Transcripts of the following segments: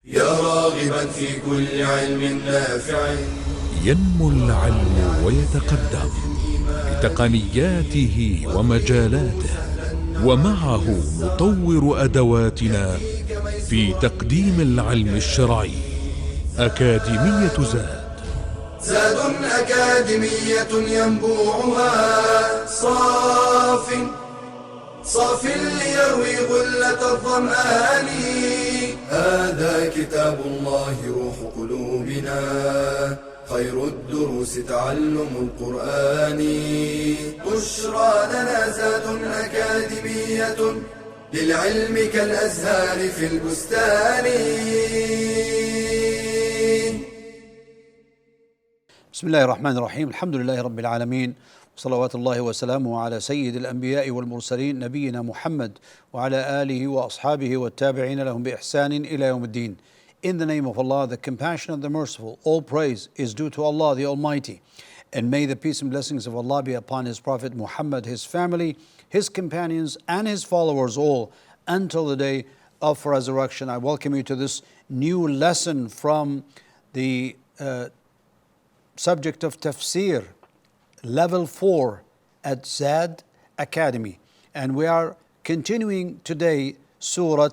يا راغبا في كل علم نافع. ينمو العلم ويتقدم بتقنياته ومجالاته، ومعه نطور أدواتنا في تقديم العلم الشرعي. أكاديمية زاد أكاديمية ينبوعها صاف ليروي غلة الظمآن. هذا كتاب الله روح قلوبنا، خير الدروس تعلم القرآن. بشرى لنا زاد أكاديمية للعلم كالأزهار في البستان. بسم الله الرحمن الرحيم. الحمد لله رب العالمين، صلوات الله وسلامه على سيد الأنبياء والمرسلين نبينا محمد وعلى آله وأصحابه والتابعين لهم بإحسان إلى يوم الدين. In the name of Allah, the compassionate, the merciful, all praise is due to Allah the Almighty. And may the peace and blessings of Allah be upon His Prophet Muhammad, his family, his companions, and his followers all until the day of resurrection. I welcome you to this new lesson from the subject of Tafsir, level 4 at Zad Academy. And we are continuing today Surah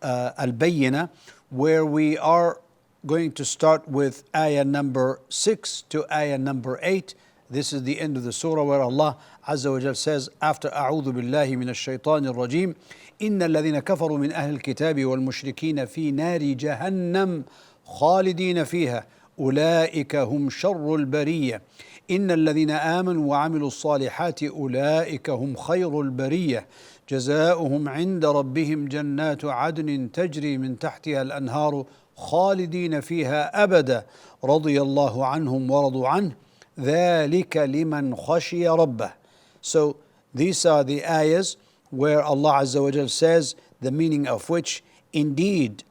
Al-Bayyinah, where we are going to start with ayah number 6 to ayah number 8. This is the end of the surah where Allah Azza wa Jal says, after أعوذ بالله من الشيطان الرجيم إن الذين كفروا من أهل الكتاب والمشركين في نار جهنم خالدين فيها أولئك هم شر البرية إن الذين آمنوا وعملوا الصالحات أولئك هم خير البرية جزاؤهم عند ربهم جنات عدن تجري من تحتها الأنهار خالدين فيها أبدا رضي الله عنهم ورضوا عنه ذلك لمن خشي ربه. So these are the ayahs where Allah Azza wa Jal says, the meaning of which, indeed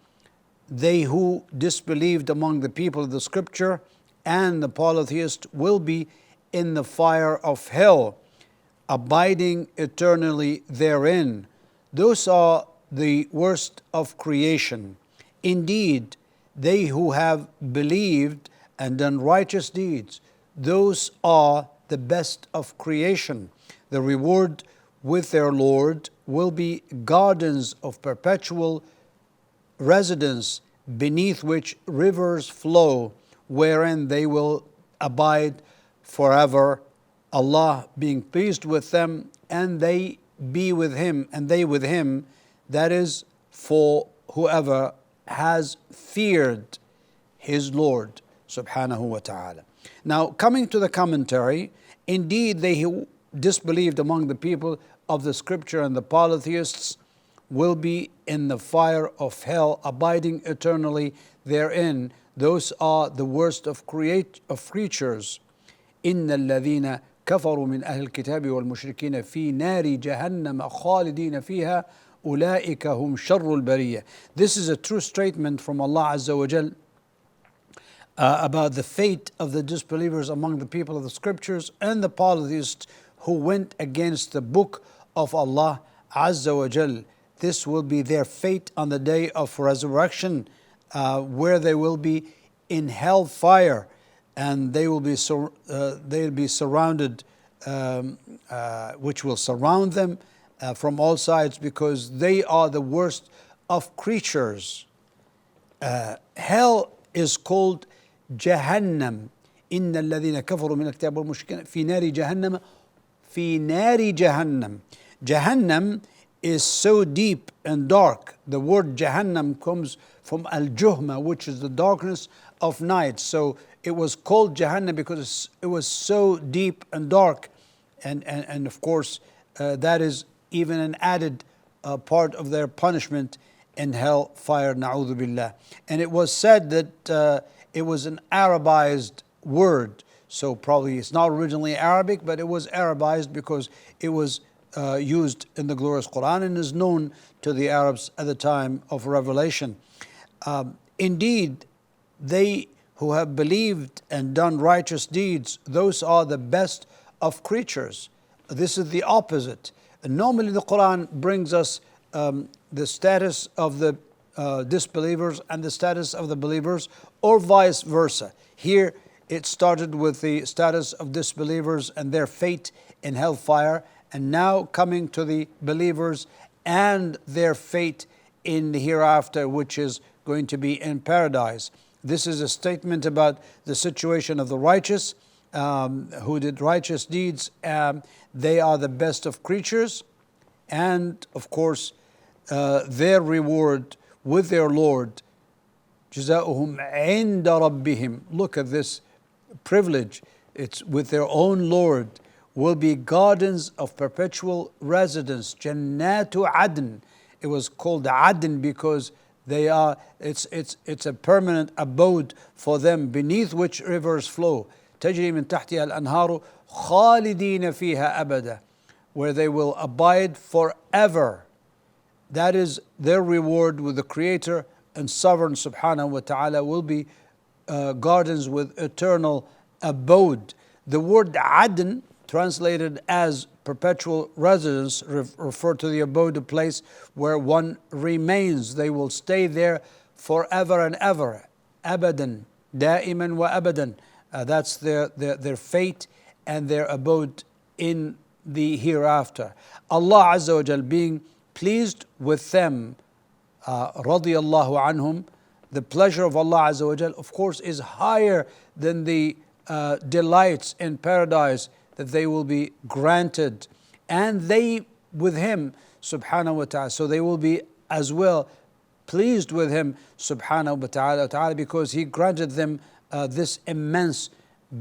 they who disbelieved among the people of the scripture and the polytheists will be in the fire of hell, abiding eternally therein. Those are the worst of creation. Indeed, they who have believed and done righteous deeds, those are the best of creation. The reward with their Lord will be gardens of perpetual residence, beneath which rivers flow, wherein they will abide forever, Allah being pleased with them, and they be with Him, and they with Him. That is for whoever has feared his Lord subhanahu wa ta'ala. Now, coming to the commentary, indeed they who disbelieved among the people of the scripture and the polytheists will be in the fire of hell, abiding eternally therein. Those are the worst of creatures. إن الذين كفروا من أهل الكتاب والمشركين في نار جهنم خالدين فيها أولئك هم شر البرية. This is a true statement from Allah Azza wa Jal about the fate of the disbelievers among the people of the scriptures and the polytheists who went against the book of Allah Azza wa Jal. This will be their fate on the day of resurrection, where they will be in hellfire, and they will be they'll be surrounded, which will surround them from all sides, because they are the worst of creatures. Hell is called Jahannam. إن الذين كفروا من الكتاب والمشركين في نار جهنم في نار جهنم. Jahannam is so deep and dark. The word Jahannam comes from Al-Juhma, which is the darkness of night. So it was called Jahannam because it was so deep and dark. And of course, that is even an added part of their punishment in hell fire, na'udhu billah. And it was said that it was an Arabized word. So probably it's not originally Arabic, but it was Arabized because it was used in the glorious Quran and is known to the Arabs at the time of revelation. Indeed, they who have believed and done righteous deeds, those are the best of creatures. This is the opposite. Normally the Quran brings us the status of the disbelievers and the status of the believers, or vice versa. Here it started with the status of disbelievers and their fate in hellfire, and now coming to the believers and their fate in the hereafter, which is going to be in paradise. This is a statement about the situation of the righteous who did righteous deeds. They are the best of creatures, and of course their reward with their Lord, جزاؤهم عند ربهم. Look at this privilege. It's with their own Lord, will be gardens of perpetual residence, Jannatu Adn. It was called Adn because they are, it's a permanent abode for them, beneath which rivers flow. تجري من تحتها الأنهار خالدين فيها أبدا, where they will abide forever. That is their reward with the Creator and Sovereign Subhanahu wa Ta'ala, will be gardens with eternal abode. The word Adn, translated as perpetual residence, refer to the abode, a place where one remains. They will stay there forever and ever. Abadan, da'iman wa abadan. That's their fate and their abode in the hereafter. Allah Azza wa Jal being pleased with them, radiyallahu anhum, the pleasure of Allah Azza wa Jal, of course, is higher than the delights in paradise that they will be granted, and they with Him subhanahu wa ta'ala. So they will be as well pleased with Him subhanahu wa ta'ala, because He granted them this immense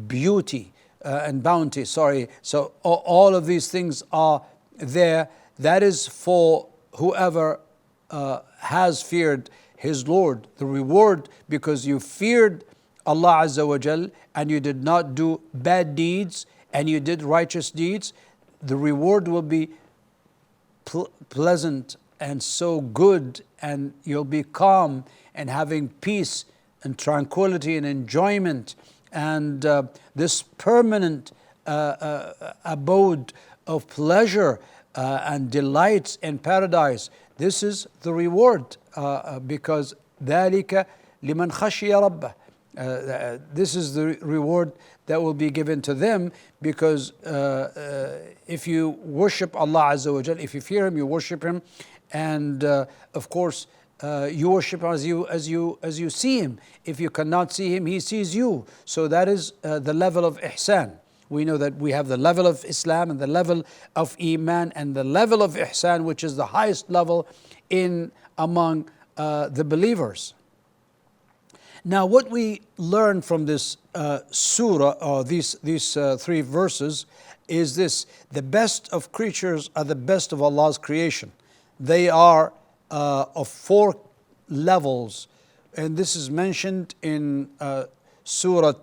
beauty and bounty. So all of these things are there. That is for whoever has feared his Lord. The reward, because you feared Allah Azza wa Jal and you did not do bad deeds and you did righteous deeds, the reward will be pleasant and so good, and you'll be calm and having peace and tranquility and enjoyment, and this permanent abode of pleasure and delights in paradise. This is the reward, because ذَلِكَ لِمَنْ خَشِيَ رَبَّهُ. This is the reward that will be given to them, because if you worship Allah Azza wa Jal, if you fear Him, you worship Him, and of course you worship Him as you see Him. If you cannot see Him, He sees you. So that is the level of ihsan. We know that we have the level of Islam and the level of Iman and the level of ihsan, which is the highest level in among the believers. Now, what we learn from this surah, or these three verses, is this: the best of creatures are the best of Allah's creation. They are of four levels, and this is mentioned in Surah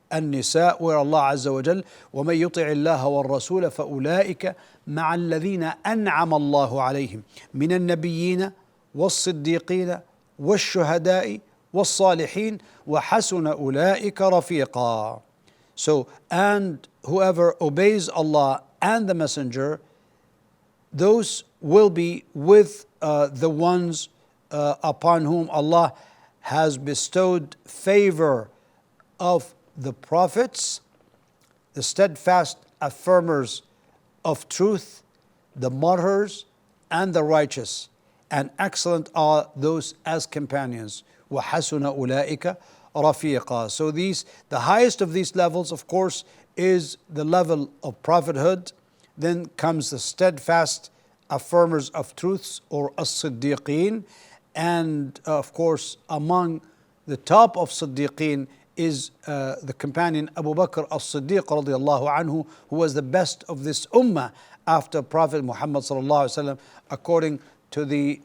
An-Nisa, where Allah Azza wa Jal, وَمَن يُطِعِ اللَّهَ وَالرَّسُولَ فَأُولَٰئِكَ مَعَ الَّذِينَ أَنْعَمَ اللَّهُ عَلَيْهِمْ مِنَ النَّبِيِّينَ وَالصِّدِّيقِينَ وَالشُّهَدَاءِ وَالصَّالِحِينَ وَحَسُنَ أُولَٰئِكَ رَفِيقًا. So, and whoever obeys Allah and the Messenger, those will be with the ones upon whom Allah has bestowed favor of the prophets, the steadfast affirmers of truth, the martyrs, and the righteous. And excellent are those as companions. وَحَسُنَ أُولَٰئِكَ رَفِيقًا. So the highest of these levels, of course, is the level of prophethood. Then comes the steadfast affirmers of truths, or as-siddiqeen. And of course, among the top of siddiqeen is the companion Abu Bakr as-Siddiq radiallahu anhu, who was the best of this ummah after Prophet Muhammad sallallahu alaihi wasallam, according to the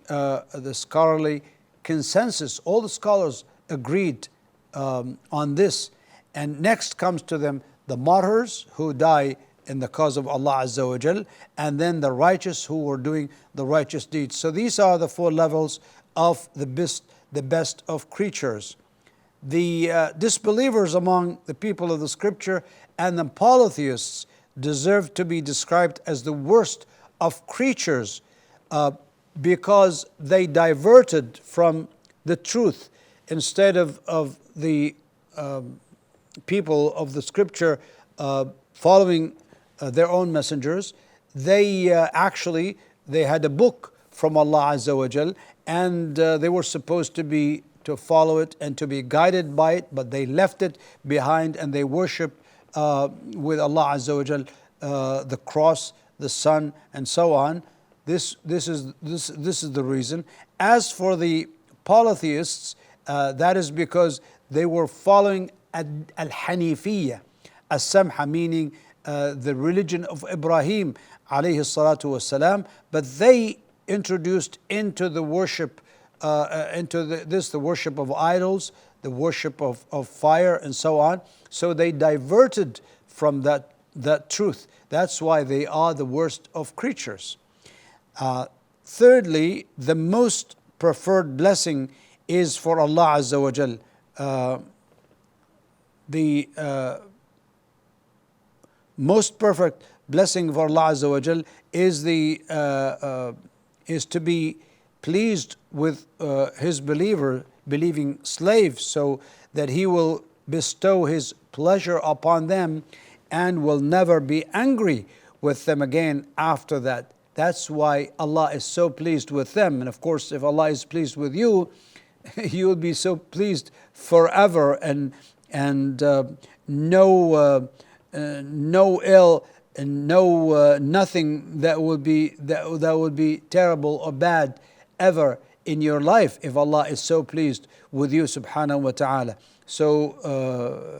scholarly consensus. All the scholars agreed on this. And next comes to them the martyrs who die in the cause of Allah Azza wa Jal, and then the righteous who were doing the righteous deeds. So these are the four levels of the best of creatures. The disbelievers among the people of the scripture and the polytheists deserve to be described as the worst of creatures. because they diverted from the truth. Instead of the people of the scripture following their own messengers, they had a book from Allah Azza wa Jal, and they were supposed to follow it and to be guided by it, but they left it behind and they worship with Allah Azza wa Jal the cross, the sun, and so on. This is the reason. As for the polytheists, that is because they were following al-Hanifiyya, as-Samha, meaning the religion of Ibrahim alayhi salatu wasalam, but they introduced into the worship, the worship of idols, the worship of fire, and so on. So they diverted from that truth. That's why they are the worst of creatures. Thirdly, the most preferred blessing is for Allah Azza wa Jal. The most perfect blessing for Allah Azza wa Jal is to be pleased with His believing slaves, so that He will bestow His pleasure upon them and will never be angry with them again after that. That's why Allah is so pleased with them. And of course, if Allah is pleased with you, you will be so pleased forever, and no ill and nothing that would be terrible or bad ever in your life if Allah is so pleased with you, subhanahu wa ta'ala. So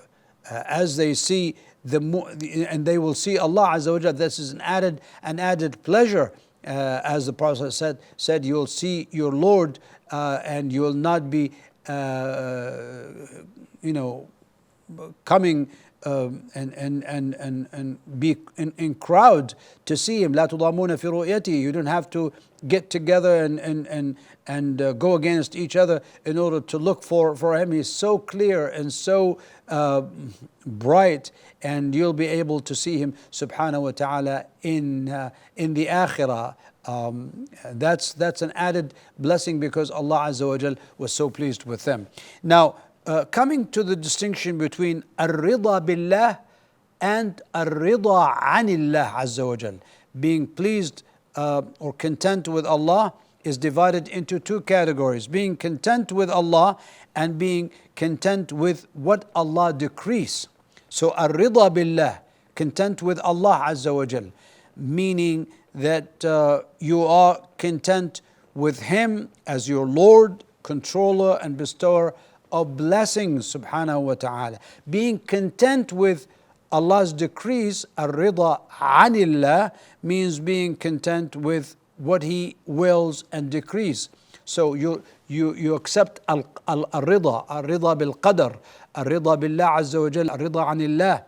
as they see and they will see Allah Azza wa Jalla, this is an added pleasure. As the Prophet said, you will see your Lord and you will not be coming and be in crowd to see Him. لا تضامون في رؤيته. You don't have to get together and go against each other in order to look for Him. He's so clear and so bright, and you'll be able to see Him subhanahu wa ta'ala in the akhirah. That's an added blessing because Allah Azza wa Jal was so pleased with them. Now, coming to the distinction between ar-rida billah and ar-rida anillah Azza wa Jal, being pleased or content with Allah is divided into two categories: being content with Allah and being content with what Allah decrees. So ar-rida billah, content with Allah Azza wa Jal, meaning that you are content with Him as your Lord, controller, and bestower of blessings, subhanahu wa ta'ala. Being content with Allah's decrees, ar-rida anillah, means being content with what He wills and decrees. So you accept ar-rida bil qadr, ar-rida billah azza wa jal, ar-rida anillah.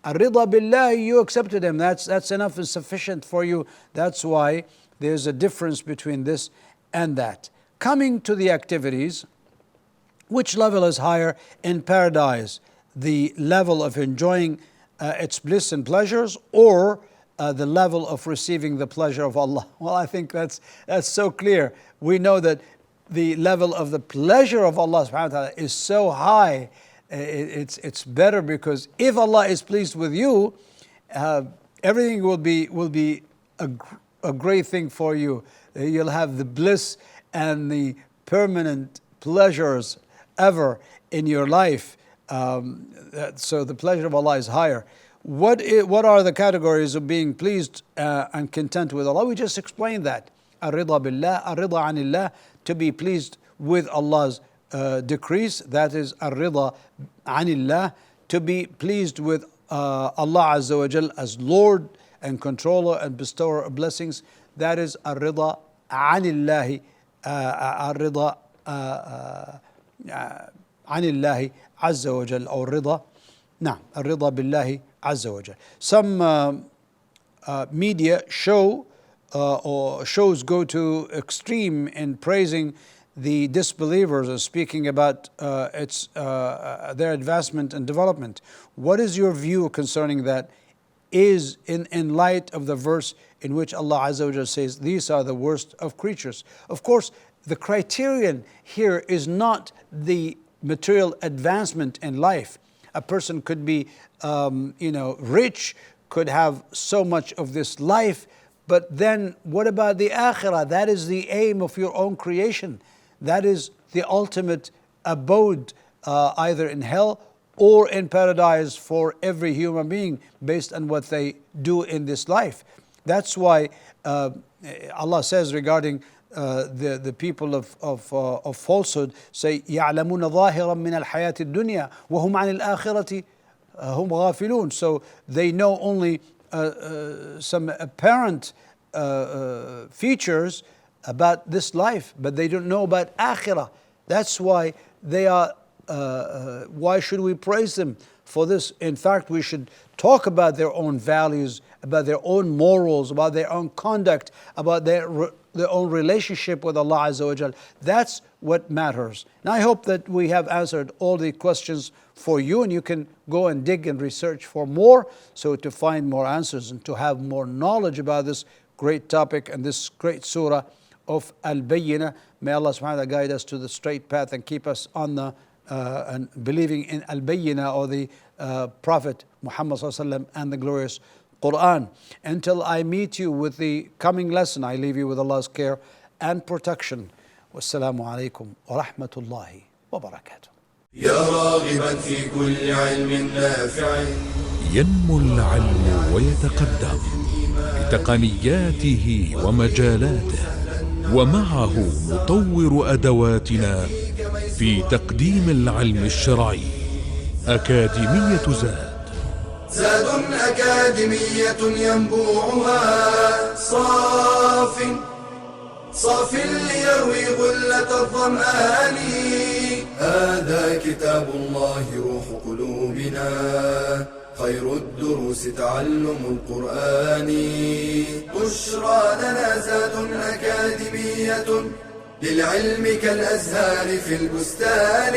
Ar-rida billah, you accepted Him. That's enough and sufficient for you. That's why there's a difference between this and that. Coming to the activities, which level is higher in paradise? The level of enjoying its bliss and pleasures, or the level of receiving the pleasure of Allah? Well, I think that's so clear. We know that the level of the pleasure of Allah subhanahu wa ta'ala is so high. It's better, because if Allah is pleased with you, everything will be a great thing for you. You'll have the bliss and the permanent pleasures ever in your life. So the pleasure of Allah is higher. What are the categories of being pleased and content with Allah? We just explained that. Ar-rida billah, ar-rida anillah, to be pleased with Allah's decrees, that is ar-rida anillah. To be pleased with Allah Azza wa Jal as Lord and controller and bestower of blessings, that is ar-rida anillahi, ar-rida anillahi azza wa jal, or rida. Nah, ar-rida billahi azza wa jal. Some media or shows go to extreme in praising the disbelievers and speaking about their advancement and development. What is your view concerning that? Is in light of the verse, in which Allah Azza wa Jalla says, these are the worst of creatures. Of course, the criterion here is not the material advancement in life. A person could be, rich, could have so much of this life, but then what about the akhirah? That is the aim of your own creation. That is the ultimate abode, either in hell or in paradise for every human being based on what they do in this life. That's why Allah says regarding the people of falsehood, say, يَعْلَمُونَ ظَاهِرًا مِنَ الْحَيَاةِ الدُّنْيَا وَهُمْ عَنِ الْآخِرَةِ هُمْ غَافِلُونَ. So they know only some apparent features about this life, but they don't know about akhirah. That's why they are, why should we praise them for this? In fact, we should talk about their own values, about their own morals, about their own conduct, about their own relationship with Allah Azza wa Jal. That's what matters. And I hope that we have answered all the questions for you, and you can go and dig and research for more, so to find more answers and to have more knowledge about this great topic and this great surah of Al-Bayyinah. May Allah subhanahu wa ta'ala guide us to the straight path and keep us on the and believing in Al-Bayyinah, or the Prophet Muhammad sallallahu alaihi wasallam and the glorious Quran. Until I meet you with the coming lesson, I leave you with Allah's care and protection. Wassalamu alaikum wa rahmatullahi wa barakatuh. يا راغبا في كل علم نافع ينمو العلم ويتقدم بتقنياته ومجالاته، ومعه نطور أدواتنا في تقديم العلم الشرعي. أكاديمية زاد أكاديمية ينبوعها صاف ليروي غلة الظمآن. هذا كتاب الله روح قلوبنا، خير الدروس تعلم القرآن. بشرى لنا زاد أكاديمية للعلم كالأزهار في البستان.